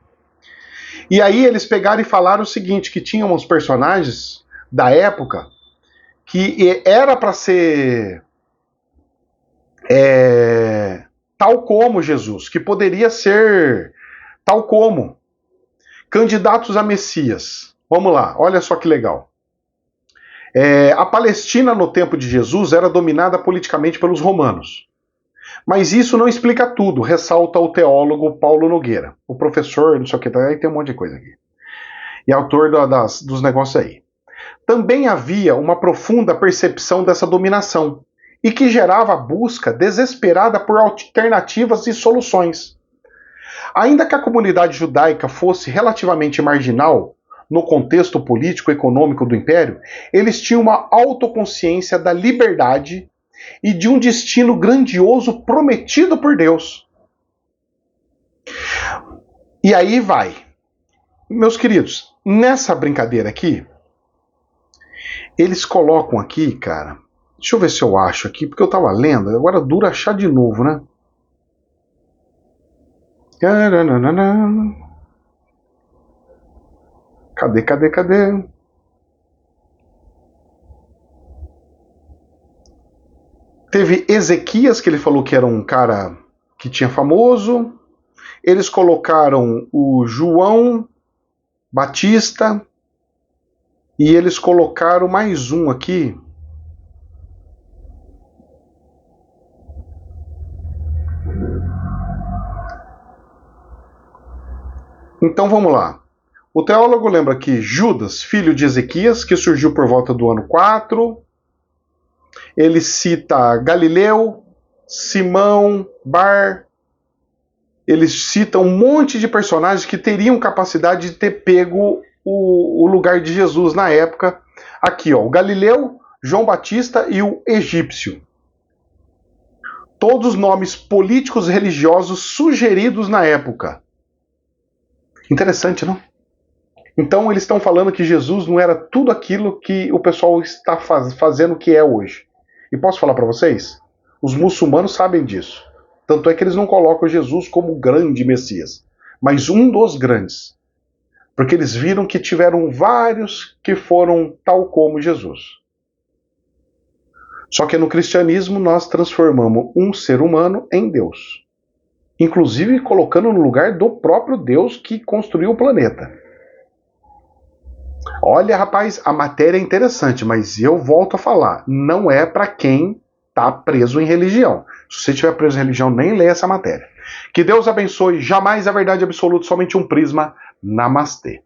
E aí eles pegaram e falaram o seguinte, que tinham uns personagens da época que era para ser tal como Jesus, que poderia ser tal como candidatos a Messias. Vamos lá, olha só que legal. A Palestina no tempo de Jesus era dominada politicamente pelos romanos. Mas isso não explica tudo, ressalta o teólogo Paulo Nogueira, o professor, não sei o que, aí tem um monte de coisa aqui. E autor dos negócios aí. Também havia uma profunda percepção dessa dominação, e que gerava a busca desesperada por alternativas e soluções. Ainda que a comunidade judaica fosse relativamente marginal no contexto político-econômico do Império, eles tinham uma autoconsciência da liberdade e de um destino grandioso prometido por Deus. E aí vai. Meus queridos, nessa brincadeira aqui, eles colocam aqui, cara, deixa eu ver se eu acho aqui, porque eu tava lendo, agora dura achar de novo, né? Cadê? Teve Ezequias, que ele falou que era um cara que tinha famoso. Eles colocaram o João Batista. E eles colocaram mais um aqui. Então vamos lá. O teólogo lembra aqui Judas, filho de Ezequias, que surgiu por volta do ano 4. Ele cita Galileu, Simão, Bar. eles citam um monte de personagens que teriam capacidade de ter pego o lugar de Jesus na época. Aqui, ó, o Galileu, João Batista e o egípcio. Todos nomes políticos religiosos sugeridos na época. Interessante, não? Então eles estão falando que Jesus não era tudo aquilo que o pessoal está fazendo que é hoje. E posso falar para vocês? Os muçulmanos sabem disso. Tanto é que eles não colocam Jesus como o grande Messias, mas um dos grandes. Porque eles viram que tiveram vários que foram tal como Jesus. Só que no cristianismo nós transformamos um ser humano em Deus. Inclusive colocando no lugar do próprio Deus que construiu o planeta. Olha, rapaz, a matéria é interessante, mas eu volto a falar, não é para quem está preso em religião. Se você estiver preso em religião, nem lê essa matéria. Que Deus abençoe, jamais a verdade absoluta, somente um prisma. Namastê.